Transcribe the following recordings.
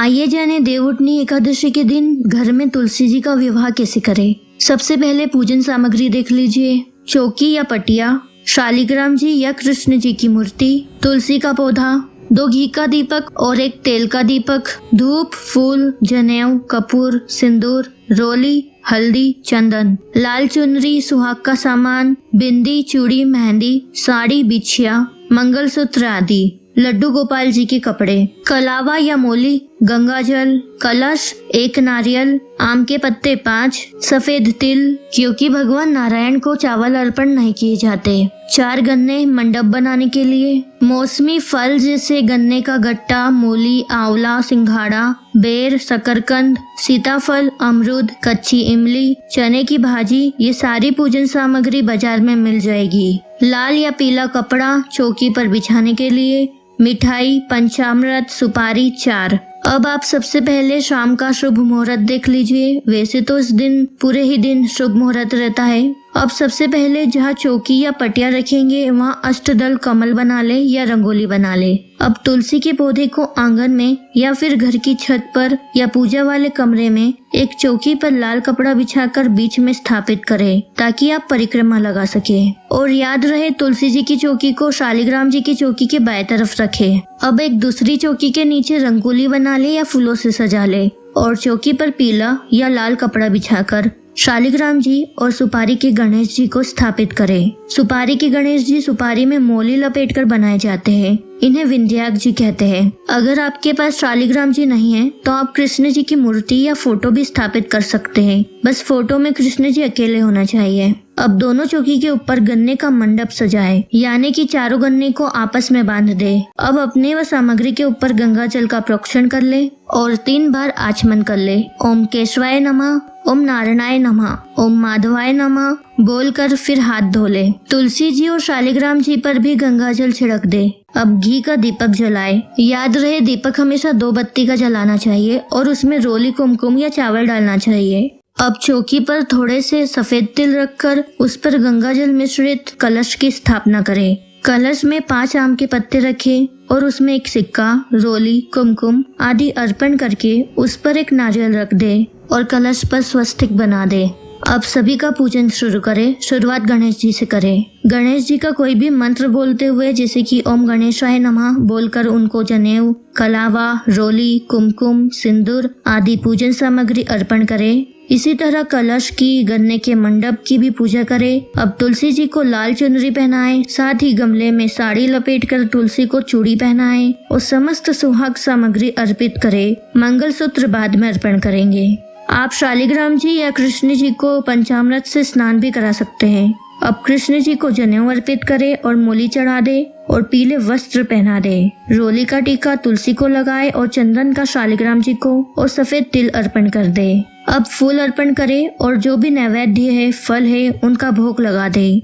आइए जाने देवउठनी एकादशी के दिन घर में तुलसी जी का विवाह कैसे करें। सबसे पहले पूजन सामग्री देख लीजिए। चौकी या पटिया, शालिग्राम जी या कृष्ण जी की मूर्ति, तुलसी का पौधा, 2 घी का दीपक और 1 तेल का दीपक, धूप, फूल, जनेऊ, कपूर, सिंदूर, रोली, हल्दी, चंदन, लाल चुनरी, सुहाग का सामान, बिंदी, चूड़ी, मेहंदी, साड़ी, बिछिया, मंगलसूत्र आदि, लड्डू गोपाल जी के कपड़े, कलावा या मोली, गंगाजल, कलश, 1 नारियल, आम के पत्ते 5, सफेद तिल, क्योंकि भगवान नारायण को चावल अर्पण नहीं किए जाते, 4 गन्ने मंडप बनाने के लिए, मौसमी फल जैसे गन्ने का गट्टा, मूली, आंवला, सिंघाड़ा, बेर, शकरकंद, सीताफल, अमरूद, कच्ची इमली, चने की भाजी, ये सारी पूजन सामग्री बाजार में मिल जाएगी। लाल या पीला कपड़ा चौकी पर बिछाने के लिए, मिठाई, पंचामृत, सुपारी 4। अब आप सबसे पहले शाम का शुभ मुहूर्त देख लीजिए। वैसे तो इस दिन पूरे ही दिन शुभ मुहूर्त रहता है। अब सबसे पहले जहाँ चौकी या पटिया रखेंगे वहाँ अष्टदल कमल बना ले या रंगोली बना ले। अब तुलसी के पौधे को आंगन में या फिर घर की छत पर या पूजा वाले कमरे में एक चौकी पर लाल कपड़ा बिछाकर बीच में स्थापित करें ताकि आप परिक्रमा लगा सके। और याद रहे तुलसी जी की चौकी को शालिग्राम जी की चौकी के बाएं तरफ रखें। अब एक दूसरी चौकी के नीचे रंगोली बना ले या फूलों से सजा ले और चौकी पर पीला या लाल कपड़ा बिछाकर शालिग्राम जी और सुपारी के गणेश जी को स्थापित करें। सुपारी के गणेश जी सुपारी में मोली लपेटकर बनाए जाते हैं। इन्हें विंध्याक जी कहते हैं। अगर आपके पास शालिग्राम जी नहीं है तो आप कृष्ण जी की मूर्ति या फोटो भी स्थापित कर सकते हैं। बस फोटो में कृष्ण जी अकेले होना चाहिए। अब दोनों चौकी के ऊपर गन्ने का मंडप सजाए, यानी कि चारों गन्ने को आपस में बांध दे। अब अपने व सामग्री के ऊपर गंगा जल का प्रोक्षण कर ले और 3 बार आचमन कर ले। ओम केशवाय नमः, ओम नारायणाय नमः, ओम माधवाय नमः बोलकर फिर हाथ धो ले। तुलसी जी और शालिग्राम जी पर भी गंगा जल छिड़क दे। अब घी का दीपक जलाए। याद रहे दीपक हमेशा 2 बत्ती का जलाना चाहिए और उसमें रोली, कुमकुम या चावल डालना चाहिए। अब चौकी पर थोड़े से सफेद तिल रखकर उस पर गंगा जल मिश्रित कलश की स्थापना करें। कलश में 5 आम के पत्ते रखें और उसमें 1 सिक्का, रोली, कुमकुम आदि अर्पण करके उस पर 1 नारियल रख दे और कलश पर स्वस्तिक बना दे। अब सभी का पूजन शुरू करें। शुरुआत गणेश जी से करें। गणेश जी का कोई भी मंत्र बोलते हुए जैसे कि ओम गणेशाय नमः बोलकर उनको जनेऊ, कलावा, रोली, कुमकुम, सिंदूर आदि पूजन सामग्री अर्पण करें। इसी तरह कलश की, गन्ने के मंडप की भी पूजा करें। अब तुलसी जी को लाल चुनरी पहनाएं, साथ ही गमले में साड़ी लपेटकर तुलसी को चूड़ी पहनाएं और समस्त सुहाग सामग्री अर्पित करें। मंगलसूत्र बाद में अर्पण करेंगे। आप शालिग्राम जी या कृष्ण जी को पंचामृत से स्नान भी करा सकते हैं। अब कृष्ण जी को जनेऊ अर्पित करे और मूली चढ़ा दे और पीले वस्त्र पहना दे। रोली का टीका तुलसी को लगाए और चंदन का शालिग्राम जी को और सफेद तिल अर्पण कर दे। अब फूल अर्पण करे और जो भी नैवेद्य है, फल है, उनका भोग लगा दे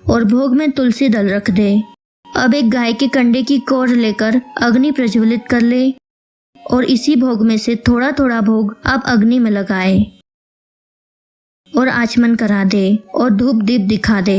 और भोग में तुलसी दल रख दे। अब एक गाय के कंडे की कोर लेकर अग्नि प्रज्वलित कर ले और इसी भोग में से थोड़ा थोड़ा भोग आप अग्नि में लगाए और आचमन करा दे और धूप दीप दिखा दे।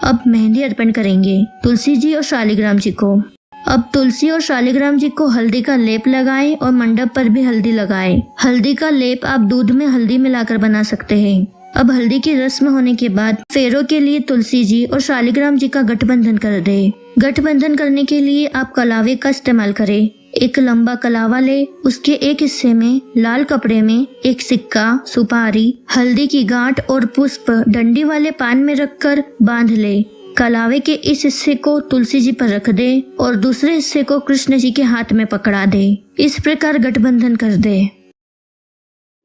अब मेहंदी अर्पण करेंगे तुलसी जी और शालिग्राम जी को। अब तुलसी और शालिग्राम जी को हल्दी का लेप लगाएं और मंडप पर भी हल्दी लगाएं। हल्दी का लेप आप दूध में हल्दी मिलाकर बना सकते हैं। अब हल्दी की रस्म होने के बाद फेरों के लिए तुलसी जी और शालिग्राम जी का गठबंधन कर दे। गठबंधन करने के लिए आप कलावे का इस्तेमाल करें। एक लंबा कलावा ले, उसके एक हिस्से में लाल कपड़े में 1 सिक्का, सुपारी, हल्दी की गांठ और पुष्प डंडी वाले पान में रखकर बांध ले। कलावे के इस हिस्से को तुलसी जी पर रख दे और दूसरे हिस्से को कृष्ण जी के हाथ में पकड़ा दे। इस प्रकार गठबंधन कर दे।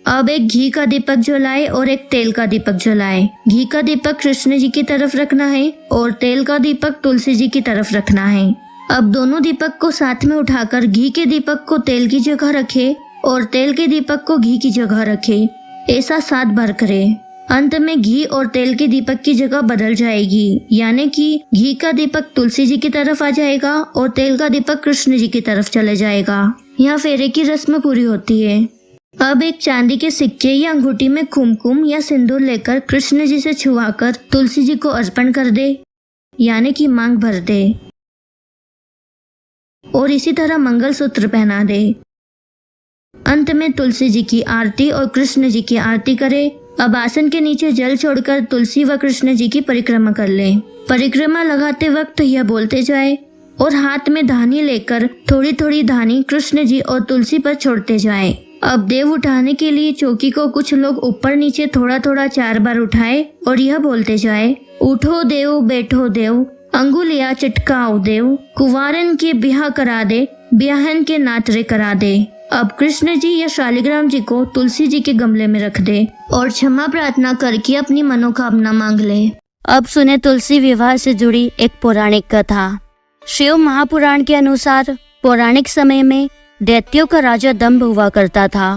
अब एक घी का दीपक जलाए और एक तेल का दीपक जलाए। घी का दीपक कृष्ण जी की तरफ रखना है और तेल का दीपक तुलसी जी की तरफ रखना है। अब दोनों दीपक को साथ में उठाकर घी के दीपक को तेल की जगह रखे और तेल के दीपक को घी की जगह रखे। ऐसा 7 बार करें। अंत में घी और तेल के दीपक की जगह बदल जाएगी, यानी कि घी का दीपक तुलसी जी की तरफ आ जाएगा और तेल का दीपक कृष्ण जी की तरफ चले जाएगा। यहाँ फेरे की रस्म पूरी होती है। अब एक चांदी के सिक्के या अंगूठी में कुमकुम या सिंदूर लेकर कृष्ण जी से छुआकर तुलसी जी को अर्पण कर दे, यानी कि मांग भर दे और इसी तरह मंगलसूत्र पहना दे। अंत में तुलसी जी की आरती और कृष्ण जी की आरती करे। अब आसन के नीचे जल छोड़कर तुलसी व कृष्ण जी की परिक्रमा कर ले। परिक्रमा लगाते वक्त यह बोलते जाए और हाथ में धानी लेकर थोड़ी थोड़ी धानी कृष्ण जी और तुलसी पर छोड़ते जाए। अब देव उठाने के लिए चौकी को कुछ लोग ऊपर नीचे थोड़ा थोड़ा 4 बार उठाए और यह बोलते जाए, उठो देव बैठो देव, अंगुलिया चिटकाओ देव, कुंवारन के ब्याह करा दे, ब्याहन के नातरे करा दे। अब कृष्ण जी या शालिग्राम जी को तुलसी जी के गमले में रख दे और क्षमा प्रार्थना करके अपनी मनोकामना मांग ले। अब सुने तुलसी विवाह से जुड़ी एक पौराणिक कथा। शिव महापुराण के अनुसार पौराणिक समय में दैत्यों का राजा दंभ हुआ करता था।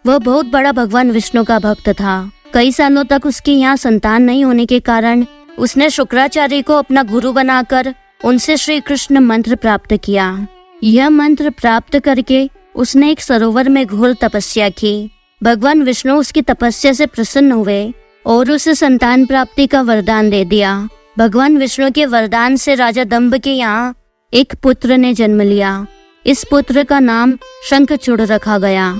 वह बहुत बड़ा भगवान विष्णु का भक्त था। कई सालों तक उसके यहाँ संतान नहीं होने के कारण उसने शुक्राचार्य को अपना गुरु बनाकर उनसे श्री कृष्ण मंत्र प्राप्त किया। यह मंत्र प्राप्त करके उसने एक सरोवर में घोर तपस्या की। भगवान विष्णु उसकी तपस्या से प्रसन्न हुए और उसे संतान प्राप्ति का वरदान दे दिया। भगवान विष्णु के वरदान से राजा दंभ के यहाँ एक पुत्र ने जन्म लिया। इस पुत्र का नाम शंखचूड़ रखा गया।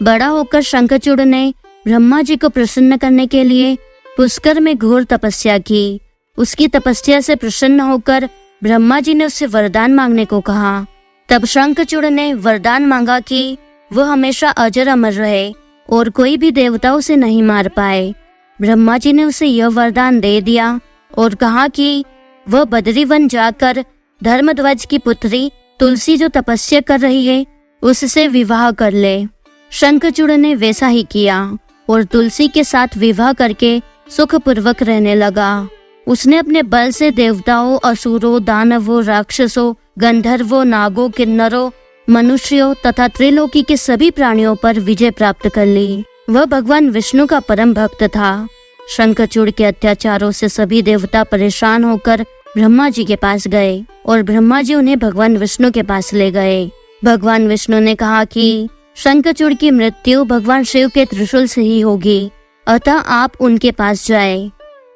बड़ा होकर शंखचूड़ ने ब्रह्मा जी को प्रसन्न करने के लिए पुष्कर में घोर तपस्या की। उसकी तपस्या से प्रसन्न होकर ब्रह्मा जी ने उससे वरदान मांगने को कहा। तब शंखचूड़ ने वरदान मांगा कि वह हमेशा अजर अमर रहे और कोई भी देवता उसे नहीं मार पाए। ब्रह्मा जी ने उसे यह वरदान दे दिया और कहा कि वह बद्री वन जाकर धर्मध्वज की पुत्री तुलसी जो तपस्या कर रही है उससे विवाह कर ले। शंखचूड़ ने वैसा ही किया और तुलसी के साथ विवाह करके सुखपूर्वक रहने लगा। उसने अपने बल से देवताओं, असुरों, दानवों, राक्षसों, गंधर्वों, नागों, किन्नरों, मनुष्यों तथा त्रिलोकी के सभी प्राणियों पर विजय प्राप्त कर ली। वह भगवान विष्णु का परम भक्त था। शंखचूड़ के अत्याचारों से सभी देवता परेशान होकर ब्रह्मा जी के पास गए और ब्रह्मा जी उन्हें भगवान विष्णु के पास ले गए। भगवान विष्णु ने कहा कि शंखचूड़ की मृत्यु भगवान शिव के त्रिशूल से ही होगी, अतः आप उनके पास जाए।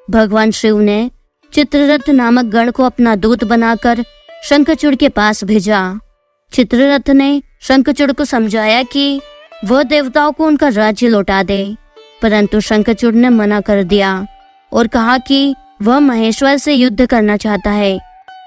भगवान शिव ने चित्ररथ नामक गण को अपना दूत बनाकर शंखचूड़ के पास भेजा। चित्ररथ ने शंखचूड़ को समझाया कि वह देवताओं को उनका राज्य लौटा दे, परंतु शंखचूड़ ने मना कर दिया और कहा कि वह महेश्वर से युद्ध करना चाहता है।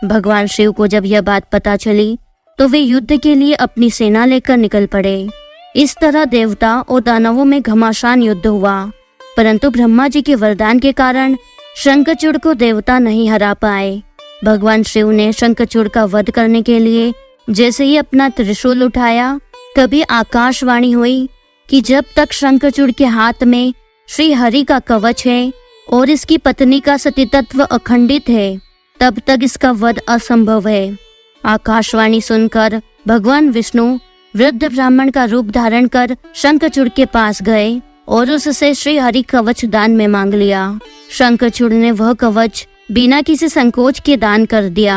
भगवान शिव को जब यह बात पता चली तो वे युद्ध के लिए अपनी सेना लेकर निकल पड़े। इस तरह देवता और दानवों में घमासान युद्ध हुआ, परंतु ब्रह्मा जी के वरदान के कारण शंखचूड़ को देवता नहीं हरा पाए। भगवान शिव ने शंखचूड़ का वध करने के लिए जैसे ही अपना त्रिशूल उठाया, तभी आकाशवाणी हुई कि जब तक शंखचूड़ के हाथ में श्री हरि का कवच है और इसकी पत्नी का सतीत्व अखंडित है, तब तक इसका वध असंभव है। आकाशवाणी सुनकर भगवान विष्णु वृद्ध ब्राह्मण का रूप धारण कर शंखचूड़ के पास गए और उससे श्री हरि कवच दान में मांग लिया। शंखचूड़ ने वह कवच बिना किसी संकोच के दान कर दिया।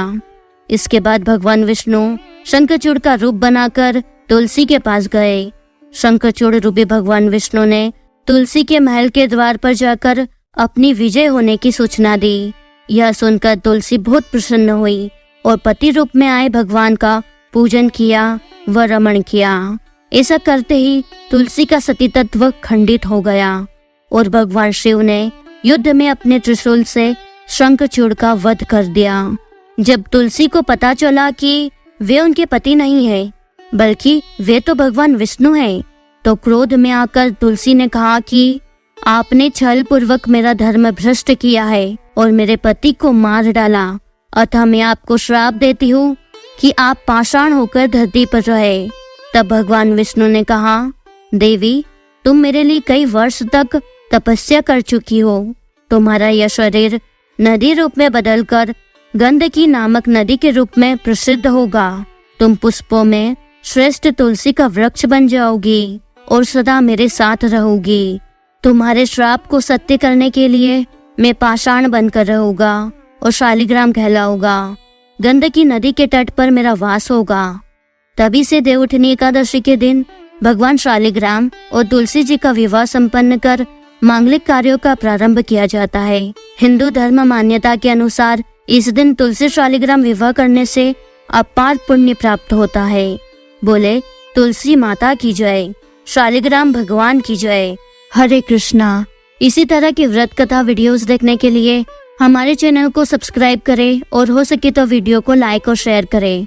इसके बाद भगवान विष्णु शंखचूड़ का रूप बनाकर तुलसी के पास गए। शंखचूड़ रूपी भगवान विष्णु ने तुलसी के महल के द्वार पर जाकर अपनी विजय होने की सूचना दी। यह सुनकर तुलसी बहुत प्रसन्न हुई और पति रूप में आए भगवान का पूजन किया व रमण किया। ऐसा करते ही तुलसी का सतीत्व खंडित हो गया और भगवान शिव ने युद्ध में अपने त्रिशूल से शंखचूड़ का वध कर दिया। जब तुलसी को पता चला कि वे उनके पति नहीं है बल्कि वे तो भगवान विष्णु हैं, तो क्रोध में आकर तुलसी ने कहा कि आपने छल पूर्वक मेरा धर्म भ्रष्ट किया है और मेरे पति को मार डाला, अतः मैं आपको श्राप देती हूँ कि आप पाषाण होकर धरती पर रहे। तब भगवान विष्णु ने कहा, देवी तुम मेरे लिए कई वर्ष तक तपस्या कर चुकी हो। तुम्हारा यह शरीर नदी रूप में बदलकर गंडकी नामक नदी के रूप में प्रसिद्ध होगा। तुम पुष्पों में श्रेष्ठ तुलसी का वृक्ष बन जाओगी और सदा मेरे साथ रहोगी। तुम्हारे श्राप को सत्य करने के लिए मैं पाषाण बनकर रहूंगा और शालिग्राम कहलाऊंगा। गंडकी नदी के तट पर मेरा वास होगा। तभी से देवउठनी एकादशी के दिन भगवान शालिग्राम और तुलसी जी का विवाह संपन्न कर मांगलिक कार्यों का प्रारंभ किया जाता है। हिंदू धर्म मान्यता के अनुसार इस दिन तुलसी शालिग्राम विवाह करने से अपार पुण्य प्राप्त होता है। बोले तुलसी माता की जय। शालिग्राम भगवान की जय। हरे कृष्णा। इसी तरह की व्रत कथा वीडियोस देखने के लिए हमारे चैनल को सब्सक्राइब करें और हो सके तो वीडियो को लाइक और शेयर करें।